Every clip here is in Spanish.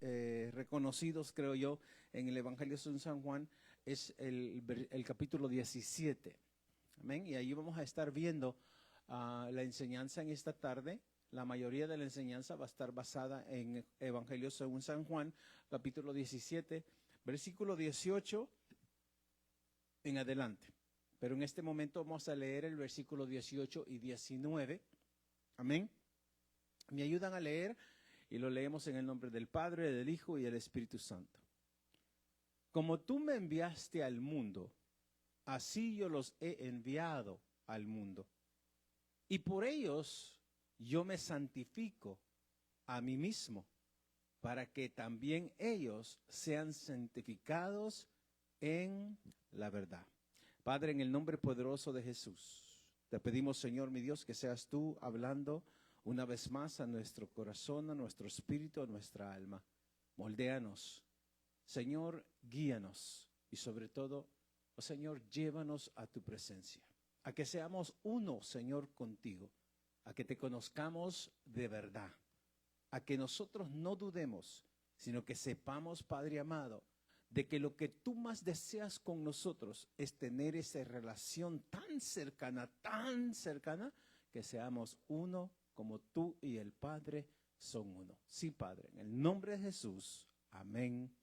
reconocidos, creo yo, en el Evangelio de San Juan es el capítulo 17. Amén. Y ahí vamos a estar viendo la enseñanza en esta tarde. La mayoría de la enseñanza va a estar basada en Evangelio según San Juan, capítulo 17, versículo 18 en adelante. Pero en este momento vamos a leer el versículo 18 y 19. Amén. Me ayudan a leer y lo leemos en el nombre del Padre, del Hijo y del Espíritu Santo. Como tú me enviaste al mundo, así yo los he enviado al mundo. Y por ellos yo me santifico a mí mismo, para que también ellos sean santificados en la verdad. Padre, en el nombre poderoso de Jesús, te pedimos, Señor, mi Dios, que seas tú hablando una vez más a nuestro corazón, a nuestro espíritu, a nuestra alma. Moldéanos, Señor, guíanos y sobre todo, oh Señor, llévanos a tu presencia, a que seamos uno, Señor, contigo, a que te conozcamos de verdad, a que nosotros no dudemos, sino que sepamos, Padre amado, de que lo que tú más deseas con nosotros es tener esa relación tan cercana, que seamos uno como tú y el Padre son uno. Sí, Padre, en el nombre de Jesús, amén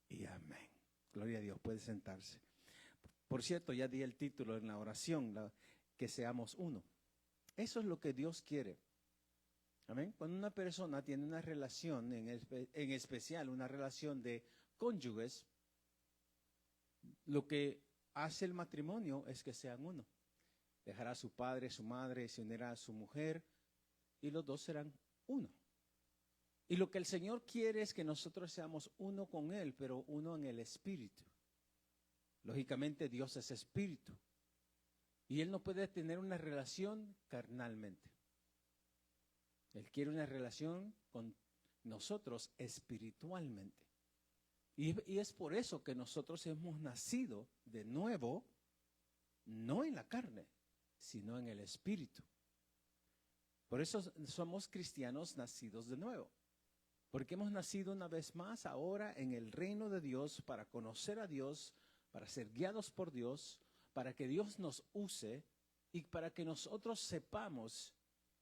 y amén. Gloria a Dios, puede sentarse. Por cierto, ya di el título en la oración, que seamos uno. Eso es lo que Dios quiere. Amén. Cuando una persona tiene una relación, en especial una relación de cónyuges, lo que hace el matrimonio es que sean uno. Dejará a su padre, su madre, se unirá a su mujer y los dos serán uno. Y lo que el Señor quiere es que nosotros seamos uno con Él, pero uno en el espíritu. Lógicamente Dios es espíritu y Él no puede tener una relación carnalmente. Él quiere una relación con nosotros espiritualmente. Y es por eso que nosotros hemos nacido de nuevo, no en la carne, sino en el espíritu. Por eso somos cristianos nacidos de nuevo. Porque hemos nacido una vez más ahora en el reino de Dios para conocer a Dios, para ser guiados por Dios, para que Dios nos use y para que nosotros sepamos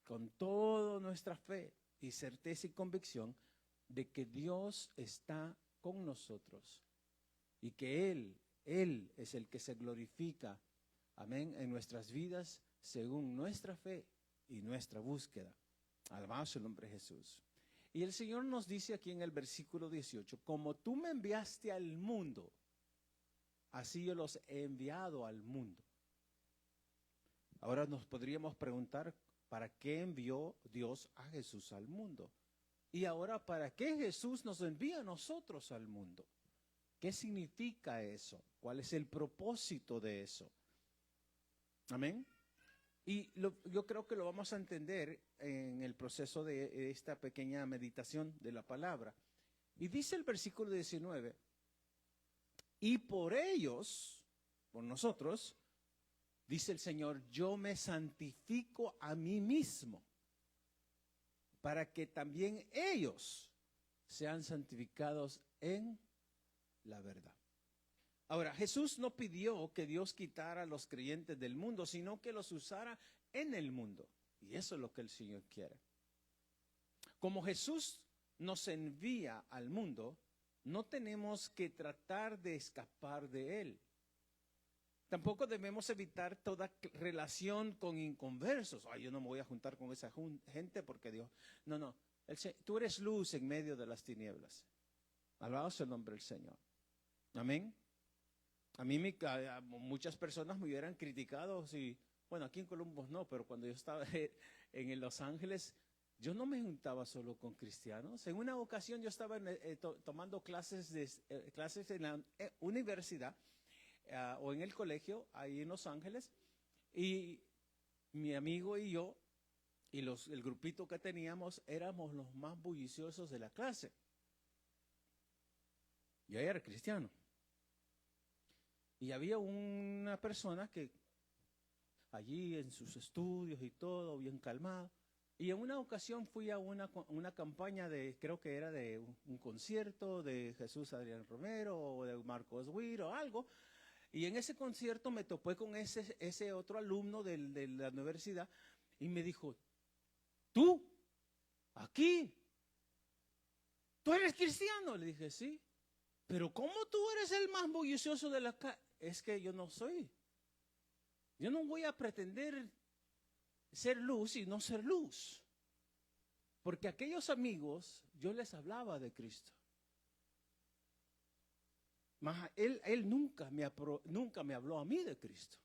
con toda nuestra fe y certeza y convicción de que Dios está con nosotros y que Él es el que se glorifica, amén, en nuestras vidas según nuestra fe y nuestra búsqueda. Alabado el nombre de Jesús. Y el Señor nos dice aquí en el versículo 18, como tú me enviaste al mundo, así yo los he enviado al mundo. Ahora nos podríamos preguntar, ¿para qué envió Dios a Jesús al mundo? Y ahora, ¿para qué Jesús nos envía a nosotros al mundo? ¿Qué significa eso? ¿Cuál es el propósito de eso? Amén. Y yo creo que lo vamos a entender en el proceso de esta pequeña meditación de la palabra. Y dice el versículo 19, y por ellos, por nosotros, dice el Señor, yo me santifico a mí mismo, para que también ellos sean santificados en la verdad. Ahora, Jesús no pidió que Dios quitara a los creyentes del mundo, sino que los usara en el mundo. Y eso es lo que el Señor quiere. Como Jesús nos envía al mundo, no tenemos que tratar de escapar de Él. Tampoco debemos evitar toda relación con inconversos. Ay, yo no me voy a juntar con esa gente porque Dios... No. Tú eres luz en medio de las tinieblas. Alabado sea el nombre del Señor. Amén. A mí muchas personas me hubieran criticado si... Bueno, aquí en Columbus no, pero cuando yo estaba en Los Ángeles, yo no me juntaba solo con cristianos. En una ocasión yo estaba tomando clases en la universidad, o en el colegio, ahí en Los Ángeles, y mi amigo y yo, y el grupito que teníamos, éramos los más bulliciosos de la clase. Yo era cristiano. Y había una persona que allí en sus estudios y todo, bien calmado, Y en una ocasión fui a una campaña de, creo que era de un concierto de Jesús Adrián Romero o de Marcos Witt o algo. Y en ese concierto me topé con ese otro alumno de la universidad y me dijo, ¿tú? ¿Aquí? ¿Tú eres cristiano? Le dije, sí. Pero ¿cómo tú eres el más bullicioso de la calle? Es que yo no soy. Yo no voy a pretender ser luz y no ser luz. Porque aquellos amigos, yo les hablaba de Cristo. Mas él nunca me habló a mí de Cristo.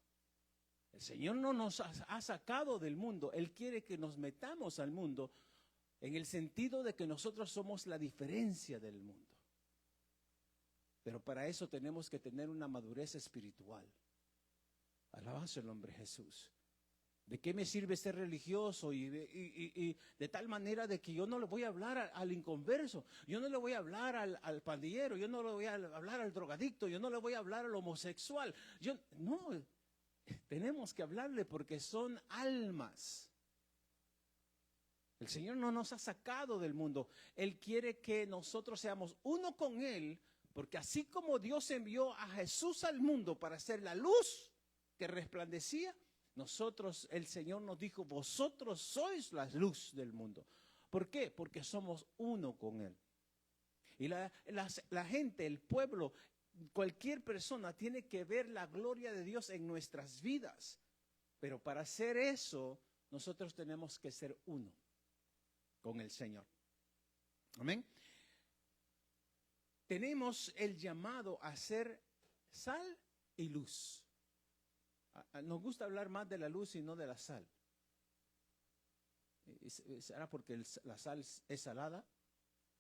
El Señor no nos ha sacado del mundo. Él quiere que nos metamos al mundo en el sentido de que nosotros somos la diferencia del mundo. Pero para eso tenemos que tener una madurez espiritual. Alabado el nombre de Jesús. ¿De qué me sirve ser religioso? Y de tal manera de que yo no le voy a hablar al inconverso, yo no le voy a hablar al pandillero, yo no le voy a hablar al drogadicto, yo no le voy a hablar al homosexual. No, tenemos que hablarle porque son almas. El Señor no nos ha sacado del mundo. Él quiere que nosotros seamos uno con Él, porque así como Dios envió a Jesús al mundo para ser la luz que resplandecía, nosotros, el Señor nos dijo, vosotros sois la luz del mundo. ¿Por qué? Porque somos uno con Él. Y la gente, el pueblo, cualquier persona tiene que ver la gloria de Dios en nuestras vidas. Pero para hacer eso, nosotros tenemos que ser uno con el Señor. Amén. Tenemos el llamado a ser sal y luz. Nos gusta hablar más de la luz y no de la sal. ¿Será porque la sal es salada?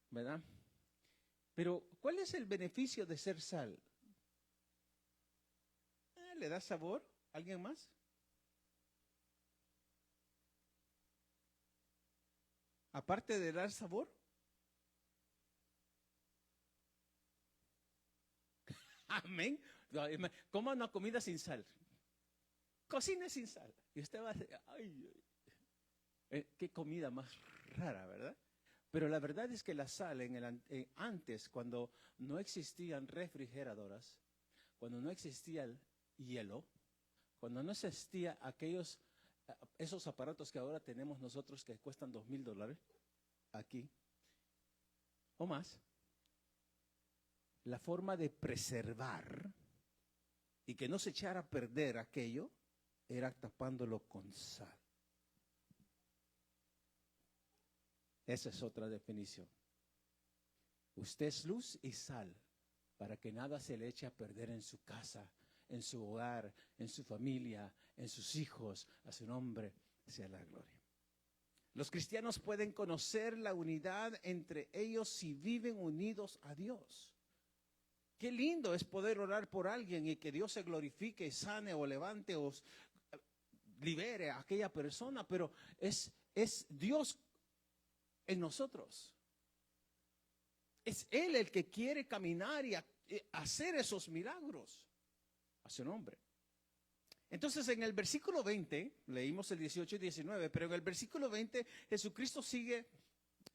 ¿Verdad? Pero, ¿cuál es el beneficio de ser sal? ¿Le da sabor? ¿Alguien más? Aparte de dar sabor. Amén. Coma una comida sin sal. Cocine sin sal. Y usted va a decir, ay, qué comida más rara, ¿verdad? Pero la verdad es que la sal, antes, cuando no existían refrigeradoras, cuando no existía el hielo, cuando no existía esos aparatos que ahora tenemos nosotros que cuestan $2,000 aquí, o más, la forma de preservar y que no se echara a perder aquello, era tapándolo con sal. Esa es otra definición. Usted es luz y sal para que nada se le eche a perder en su casa, en su hogar, en su familia, en sus hijos. A su nombre sea la gloria. Los cristianos pueden conocer la unidad entre ellos si viven unidos a Dios. Qué lindo es poder orar por alguien y que Dios se glorifique, sane o levante o libere a aquella persona, pero es Dios en nosotros. Es Él el que quiere caminar y hacer esos milagros a su nombre. Entonces en el versículo 20, leímos el 18 y 19, pero en el versículo 20 Jesucristo sigue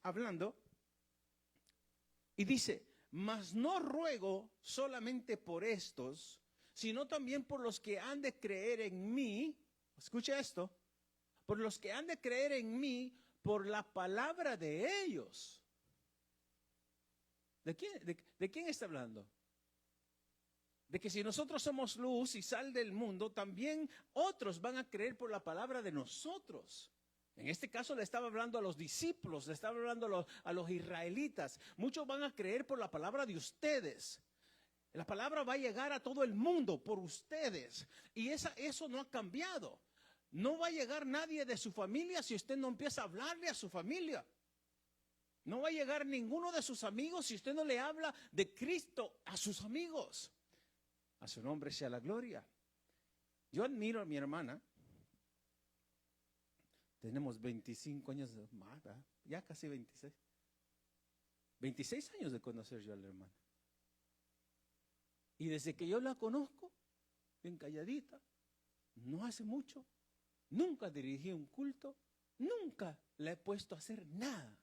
hablando y dice, mas no ruego solamente por estos, sino también por los que han de creer en mí. Escucha esto, por los que han de creer en mí por la palabra de ellos. ¿De quién está hablando? De que si nosotros somos luz y sal del mundo, también otros van a creer por la palabra de nosotros. En este caso le estaba hablando a los discípulos, le estaba hablando a los israelitas. Muchos van a creer por la palabra de ustedes. La palabra va a llegar a todo el mundo por ustedes. Y eso no ha cambiado. No va a llegar nadie de su familia si usted no empieza a hablarle a su familia. No va a llegar ninguno de sus amigos si usted no le habla de Cristo a sus amigos. A su nombre sea la gloria. Yo admiro a mi hermana. Tenemos 25 años más, ¿verdad? Ya casi 26. 26 años de conocer yo a la hermana. Y desde que yo la conozco, bien calladita, no hace mucho, nunca dirigí un culto, nunca la he puesto a hacer nada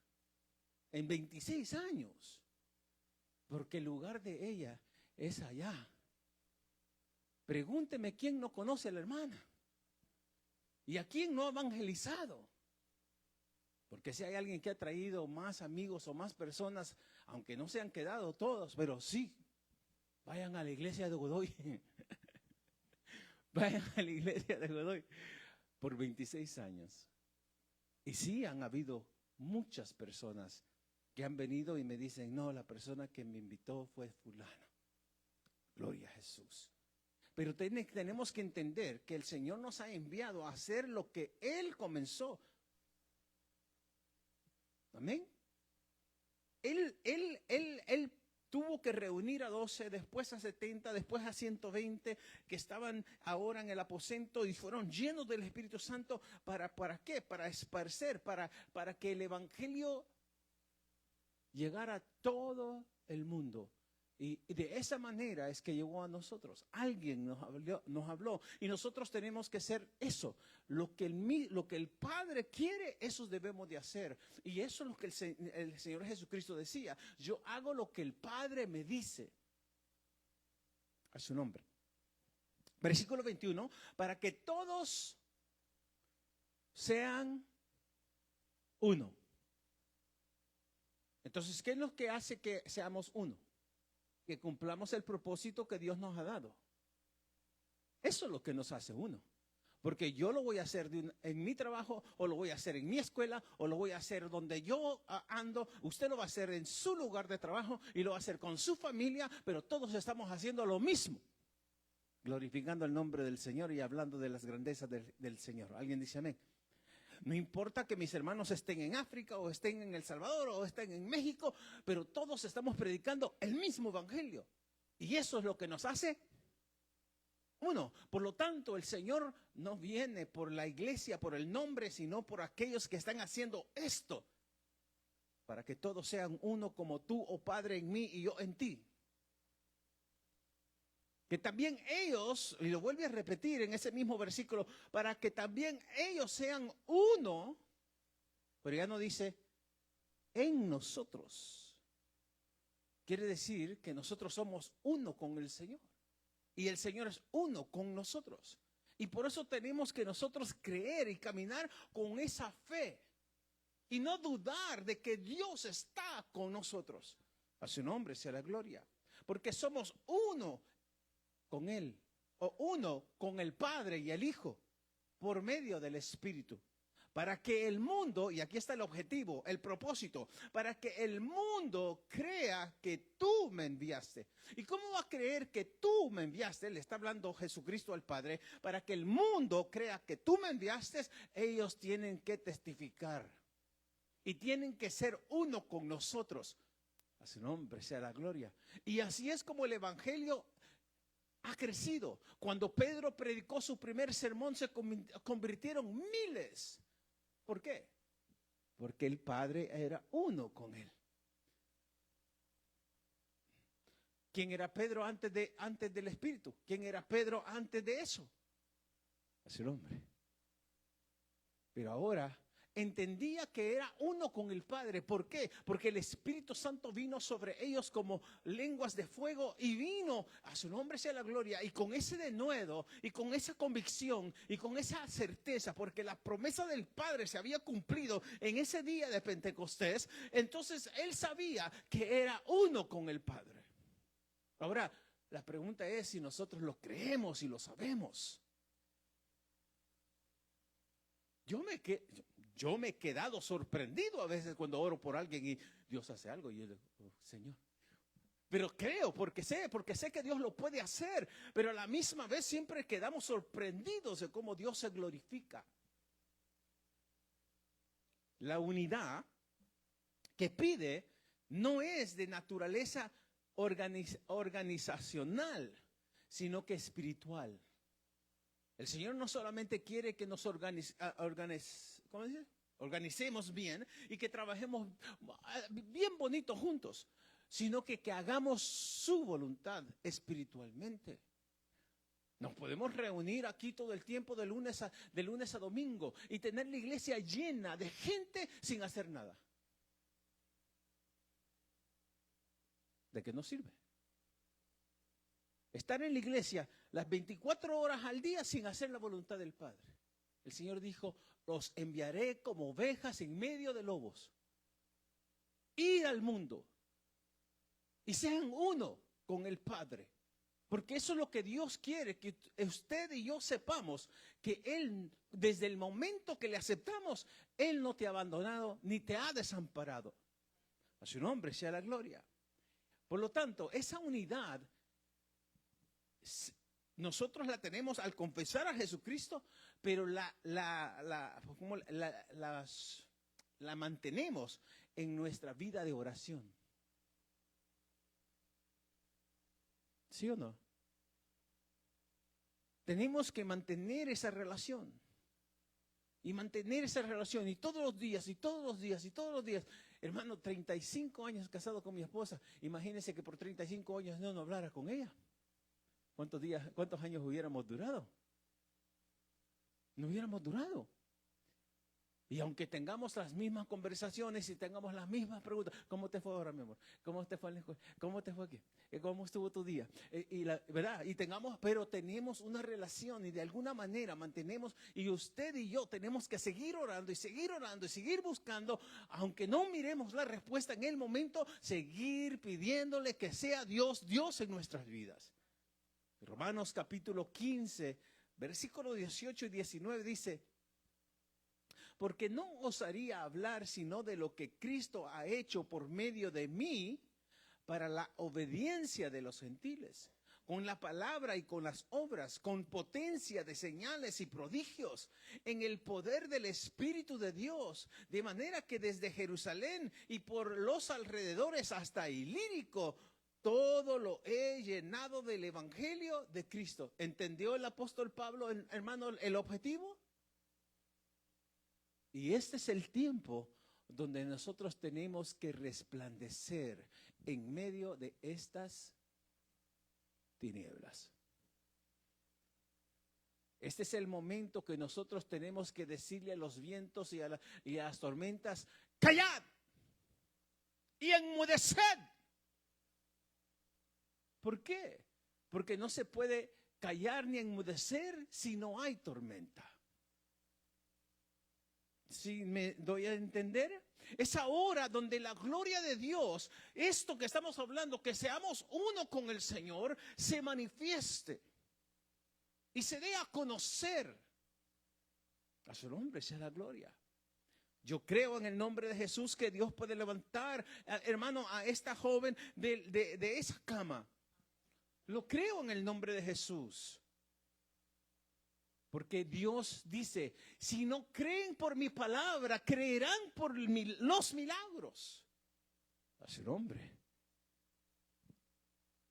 en 26 años, porque el lugar de ella es allá. Pregúnteme quién no conoce a la hermana y a quién no ha evangelizado. Porque si hay alguien que ha traído más amigos o más personas, aunque no se han quedado todos, pero sí, vayan a la iglesia de Godoy. Vayan a la iglesia de Godoy por 26 años. Y sí han habido muchas personas que han venido y me dicen, no, la persona que me invitó fue fulano. Gloria a Jesús. Pero tenemos que entender que el Señor nos ha enviado a hacer lo que Él comenzó. Amén. Él tuvo que reunir a 12, después a 70, después a 120 que estaban ahora en el aposento y fueron llenos del Espíritu Santo. ¿Para qué? Para esparcer, para que el Evangelio llegara a todo el mundo. Y de esa manera es que llegó a nosotros. Alguien nos habló y nosotros tenemos que hacer eso. Lo que el Padre quiere, eso debemos de hacer. Y eso es lo que el Señor Jesucristo decía. Yo hago lo que el Padre me dice. A su nombre. Versículo 21. Para que todos sean uno. Entonces, ¿qué es lo que hace que seamos uno? Que cumplamos el propósito que Dios nos ha dado. Eso es lo que nos hace uno. Porque yo lo voy a hacer en mi trabajo, o lo voy a hacer en mi escuela, o lo voy a hacer donde yo ando. Usted lo va a hacer en su lugar de trabajo y lo va a hacer con su familia, pero todos estamos haciendo lo mismo. Glorificando el nombre del Señor y hablando de las grandezas del Señor. ¿Alguien dice amén? No importa que mis hermanos estén en África o estén en El Salvador o estén en México, pero todos estamos predicando el mismo evangelio. Y eso es lo que nos hace uno. Por lo tanto, el Señor no viene por la iglesia, por el nombre, sino por aquellos que están haciendo esto. Para que todos sean uno como tú, oh Padre, en mí y yo en ti. Que también ellos, y lo vuelve a repetir en ese mismo versículo, para que también ellos sean uno, pero ya no dice en nosotros. Quiere decir que nosotros somos uno con el Señor. Y el Señor es uno con nosotros. Y por eso tenemos que nosotros creer y caminar con esa fe. Y no dudar de que Dios está con nosotros. A su nombre sea la gloria. Porque somos uno con Él, o uno con el Padre y el Hijo, por medio del Espíritu, para que el mundo, y aquí está el objetivo, el propósito, para que el mundo crea que tú me enviaste. ¿Y cómo va a creer que tú me enviaste? Le está hablando Jesucristo al Padre. Para que el mundo crea que tú me enviaste, ellos tienen que testificar y tienen que ser uno con nosotros. A su nombre sea la gloria. Y así es como el Evangelio ha crecido. Cuando Pedro predicó su primer sermón, se convirtieron miles. ¿Por qué? Porque el Padre era uno con él. ¿Quién era Pedro antes del Espíritu? ¿Quién era Pedro antes de eso? Es el hombre. Pero ahora entendía que era uno con el Padre. ¿Por qué? Porque el Espíritu Santo vino sobre ellos como lenguas de fuego y vino, a su nombre sea la gloria, y con ese denuedo y con esa convicción y con esa certeza, porque la promesa del Padre se había cumplido en ese día de Pentecostés, entonces él sabía que era uno con el Padre. Ahora, la pregunta es si nosotros lo creemos y lo sabemos. Yo me he quedado sorprendido a veces cuando oro por alguien y Dios hace algo y yo digo, oh, Señor. Pero creo porque sé que Dios lo puede hacer, pero a la misma vez siempre quedamos sorprendidos de cómo Dios se glorifica. La unidad que pide no es de naturaleza organizacional, sino que espiritual. El Señor no solamente quiere que nos organicemos bien y que trabajemos bien bonito juntos, sino que hagamos su voluntad espiritualmente. Nos podemos reunir aquí todo el tiempo de lunes a domingo y tener la iglesia llena de gente sin hacer nada. ¿De qué nos sirve? Estar en la iglesia las 24 horas al día sin hacer la voluntad del Padre. El Señor dijo, los enviaré como ovejas en medio de lobos. Ir al mundo y sean uno con el Padre. Porque eso es lo que Dios quiere, que usted y yo sepamos que Él, desde el momento que le aceptamos, Él no te ha abandonado ni te ha desamparado. A su nombre sea la gloria. Por lo tanto, esa unidad nosotros la tenemos al confesar a Jesucristo, pero la mantenemos en nuestra vida de oración. ¿Sí o no? Tenemos que mantener esa relación. Y mantener esa relación. Y todos los días, y todos los días, y todos los días. Hermano, 35 años casado con mi esposa. Imagínense que por 35 años no hablara con ella. ¿Cuántos años hubiéramos durado? No hubiéramos durado. Y aunque tengamos las mismas conversaciones y tengamos las mismas preguntas, ¿cómo te fue ahora, mi amor? ¿Cómo te fue en la escuela? ¿Cómo te fue aquí? ¿Cómo estuvo tu día? ¿Verdad? Pero tenemos una relación y de alguna manera mantenemos, y usted y yo tenemos que seguir orando y seguir orando y seguir buscando, aunque no miremos la respuesta en el momento, seguir pidiéndole que sea Dios en nuestras vidas. Romanos capítulo 15, versículo 18 y 19 dice, porque no osaría hablar sino de lo que Cristo ha hecho por medio de mí para la obediencia de los gentiles, con la palabra y con las obras, con potencia de señales y prodigios, en el poder del Espíritu de Dios, de manera que desde Jerusalén y por los alrededores hasta Ilírico, todo lo he llenado del Evangelio de Cristo. ¿Entendió el apóstol Pablo, hermano, el objetivo? Y este es el tiempo donde nosotros tenemos que resplandecer en medio de estas tinieblas. Este es el momento que nosotros tenemos que decirle a los vientos y a las tormentas, ¡callad! Y enmudeced. ¿Por qué? Porque no se puede callar ni enmudecer si no hay tormenta. ¿Sí me doy a entender? Es ahora donde la gloria de Dios, esto que estamos hablando, que seamos uno con el Señor, se manifieste y se dé a conocer. A su nombre sea la gloria. Yo creo en el nombre de Jesús que Dios puede levantar, hermano, a esta joven de esa cama. Lo creo en el nombre de Jesús. Porque Dios dice, si no creen por mi palabra, creerán por los milagros. A su nombre.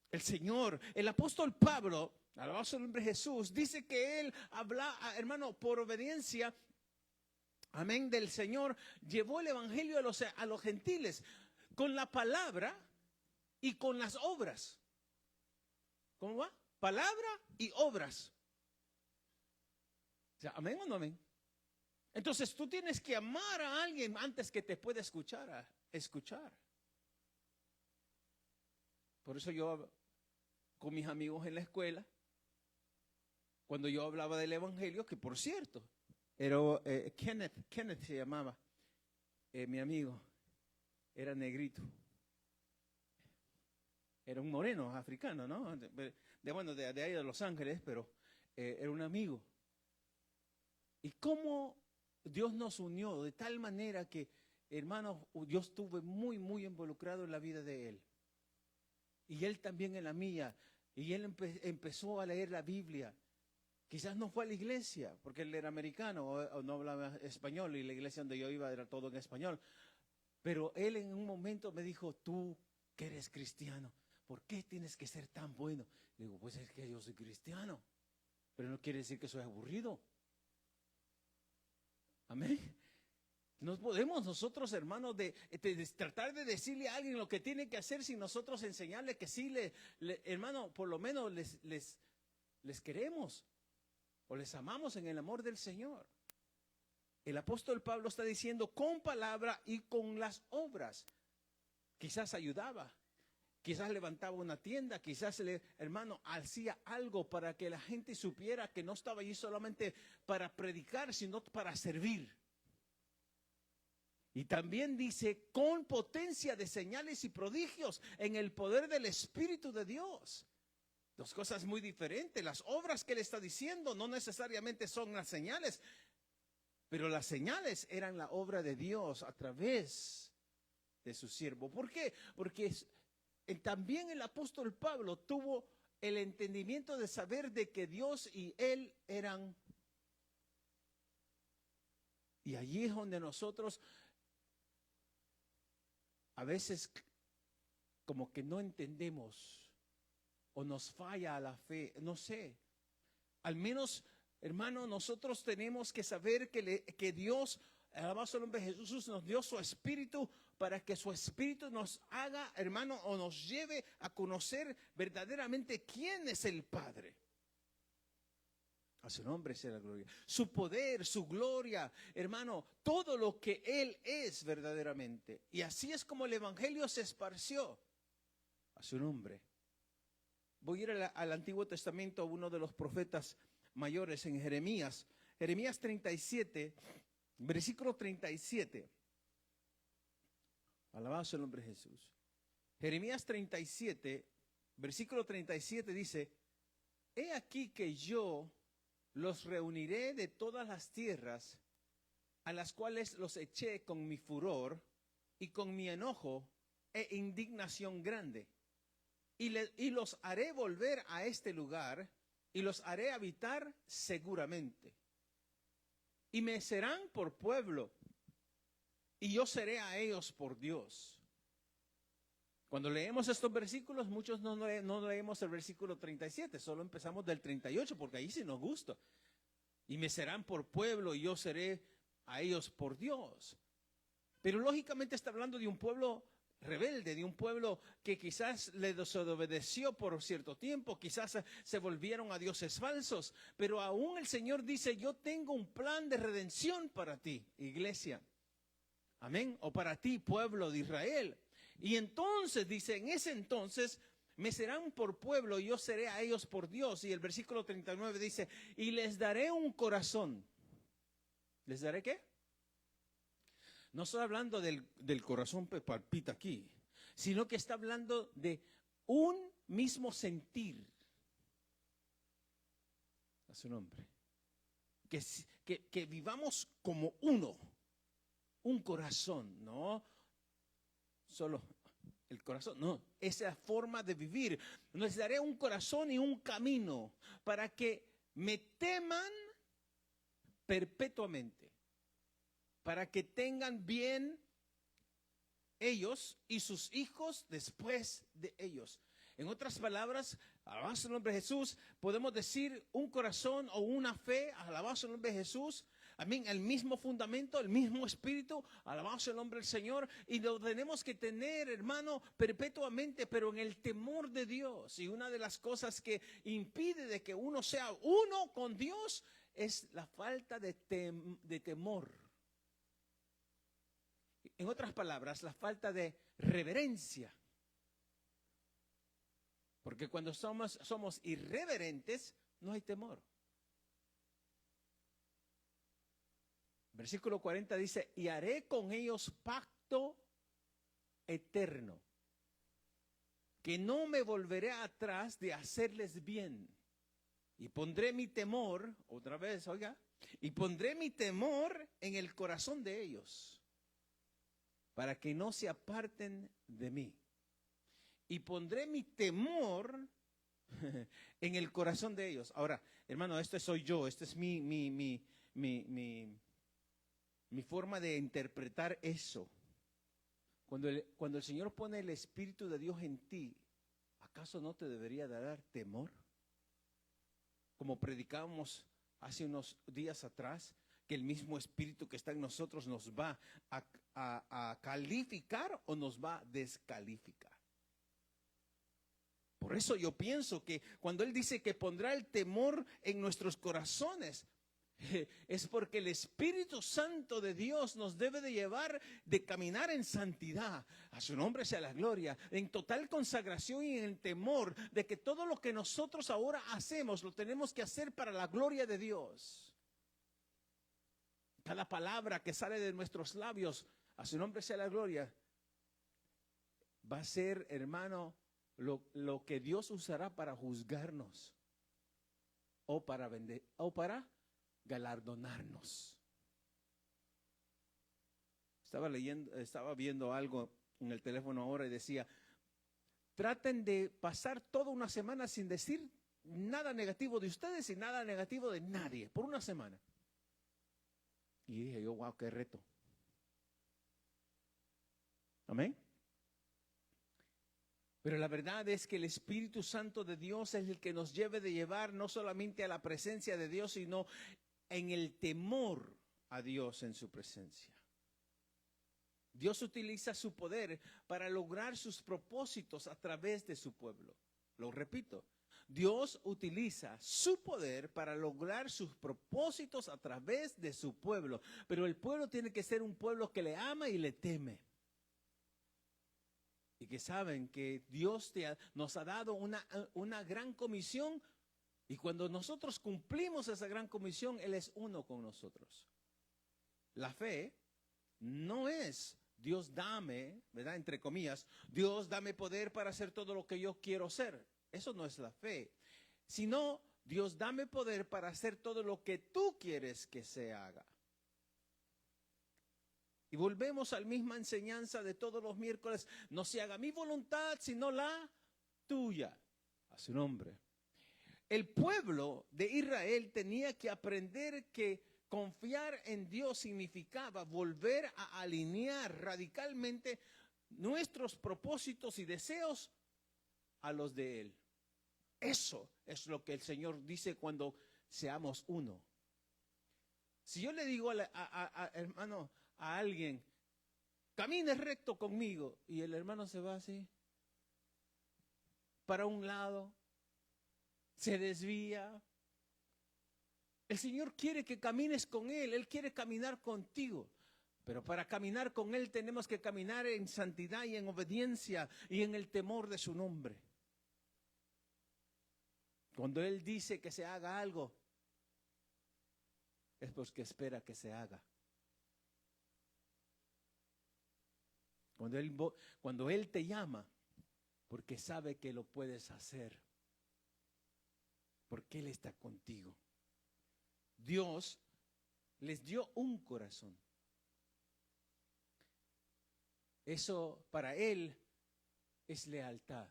El Señor, el apóstol Pablo, alabado sea el nombre de Jesús, dice que él habla, hermano, por obediencia, amén, del Señor, llevó el evangelio a los gentiles con la palabra y con las obras. ¿Cómo va? Palabra y obras. O sea, ¿amén o no amén? Entonces tú tienes que amar a alguien antes que te pueda escuchar. Por eso yo, con mis amigos en la escuela, cuando yo hablaba del evangelio, que por cierto, era Kenneth se llamaba, mi amigo, era negrito. Era un moreno africano, ¿no? De ahí de Los Ángeles, pero era un amigo. Y cómo Dios nos unió de tal manera que, hermanos, yo estuve muy, muy involucrado en la vida de él. Y él también en la mía. Y él empezó a leer la Biblia. Quizás no fue a la iglesia, porque él era americano o no hablaba español, y la iglesia donde yo iba era todo en español. Pero él en un momento me dijo, tú que eres cristiano, ¿por qué tienes que ser tan bueno? Le digo, pues es que yo soy cristiano, pero no quiere decir que soy aburrido. Amén. No podemos nosotros, hermanos, de tratar de decirle a alguien lo que tiene que hacer sin nosotros enseñarle que sí, hermano, por lo menos les les queremos o les amamos en el amor del Señor. El apóstol Pablo está diciendo con palabra y con las obras. Quizás ayudaba, quizás levantaba una tienda, quizás hermano hacía algo para que la gente supiera que no estaba allí solamente para predicar, sino para servir. Y también dice, con potencia de señales y prodigios en el poder del Espíritu de Dios. Dos cosas muy diferentes. Las obras que él está diciendo no necesariamente son las señales, pero las señales eran la obra de Dios a través de su siervo. ¿Por qué? Porque también el apóstol Pablo tuvo el entendimiento de saber de que Dios y él eran. Y allí es donde nosotros a veces como que no entendemos o nos falla la fe, no sé. Al menos, hermano, nosotros tenemos que saber que Dios, alabado sea el nombre de Jesús, nos dio su Espíritu para que su Espíritu nos haga, hermano, o nos lleve a conocer verdaderamente quién es el Padre. A su nombre sea la gloria. Su poder, su gloria, hermano, todo lo que Él es verdaderamente. Y así es como el Evangelio se esparció. A su nombre. Voy a ir al Antiguo Testamento, a uno de los profetas mayores en Jeremías. Jeremías 37, versículo 37. Alabado sea el nombre de Jesús. Jeremías 37, versículo 37 dice: he aquí que yo los reuniré de todas las tierras a las cuales los eché con mi furor y con mi enojo e indignación grande. Y los haré volver a este lugar y los haré habitar seguramente. Y me serán por pueblo y yo seré a ellos por Dios. Cuando leemos estos versículos, muchos no leemos el versículo 37, solo empezamos del 38, porque ahí sí nos gusta. Y me serán por pueblo y yo seré a ellos por Dios. Pero lógicamente está hablando de un pueblo rebelde, de un pueblo que quizás le desobedeció por cierto tiempo, quizás se volvieron a dioses falsos. Pero aún el Señor dice, yo tengo un plan de redención para ti, iglesia. Amén. O para ti, pueblo de Israel. Y entonces dice, en ese entonces me serán por pueblo y yo seré a ellos por Dios. Y el versículo 39 dice, y les daré un corazón. ¿Les daré qué? No estoy hablando del corazón que palpita aquí, sino que está hablando de un mismo sentir. A su nombre. Que vivamos como uno, un corazón, ¿no? Solo el corazón, no, esa forma de vivir. Les daré un corazón y un camino para que me teman perpetuamente, para que tengan bien ellos y sus hijos después de ellos. En otras palabras, alabado sea el nombre de Jesús, podemos decir un corazón o una fe, alabado sea el nombre de Jesús. Amén, el mismo fundamento, el mismo espíritu, alabado sea el nombre del Señor. Y lo tenemos que tener, hermano, perpetuamente, pero en el temor de Dios. Y una de las cosas que impide de que uno sea uno con Dios es la falta de temor. En otras palabras, la falta de reverencia. Porque cuando somos irreverentes, no hay temor. Versículo 40 dice, y haré con ellos pacto eterno, que no me volveré atrás de hacerles bien. Y pondré mi temor, otra vez, oiga, y pondré mi temor en el corazón de ellos, para que no se aparten de mí. Y pondré mi temor en el corazón de ellos. Ahora, hermano, este soy yo, esta es mi forma de interpretar eso. Cuando el Señor pone el Espíritu de Dios en ti, ¿acaso no te debería dar temor? Como predicábamos hace unos días atrás, que el mismo Espíritu que está en nosotros nos va a calificar o nos va a descalificar. Por eso yo pienso que cuando Él dice que pondrá el temor en nuestros corazones, es porque el Espíritu Santo de Dios nos debe de llevar de caminar en santidad. A su nombre sea la gloria, en total consagración y en el temor de que todo lo que nosotros ahora hacemos lo tenemos que hacer para la gloria de Dios. Cada palabra que sale de nuestros labios, a su nombre sea la gloria, va a ser, hermano, lo que Dios usará para juzgarnos o para vender o para galardonarnos. Estaba viendo algo en el teléfono ahora y decía: traten de pasar toda una semana sin decir nada negativo de ustedes y nada negativo de nadie, por una semana. Y dije yo, wow, qué reto. Amén. Pero la verdad es que el Espíritu Santo de Dios es el que nos debe de llevar no solamente a la presencia de Dios, sino en el temor a Dios en su presencia. Dios utiliza su poder para lograr sus propósitos a través de su pueblo. Lo repito, Dios utiliza su poder para lograr sus propósitos a través de su pueblo. Pero el pueblo tiene que ser un pueblo que le ama y le teme. Y que saben que Dios nos ha dado una gran comisión. Y cuando nosotros cumplimos esa gran comisión, Él es uno con nosotros. La fe no es Dios dame, ¿verdad? Entre comillas, Dios dame poder para hacer todo lo que yo quiero hacer. Eso no es la fe. Sino, Dios dame poder para hacer todo lo que tú quieres que se haga. Y volvemos a la misma enseñanza de todos los miércoles. No se haga mi voluntad, sino la tuya. A su nombre. El pueblo de Israel tenía que aprender que confiar en Dios significaba volver a alinear radicalmente nuestros propósitos y deseos a los de Él. Eso es lo que el Señor dice cuando seamos uno. Si yo le digo hermano, a alguien, camine recto conmigo, y el hermano se va así, para un lado, se desvía. El Señor quiere que camines con Él, Él quiere caminar contigo. Pero para caminar con Él tenemos que caminar en santidad y en obediencia y en el temor de su nombre. Cuando Él dice que se haga algo, es porque espera que se haga. Cuando Él te llama, porque sabe que lo puedes hacer. Porque Él está contigo. Dios les dio un corazón. Eso para Él es lealtad.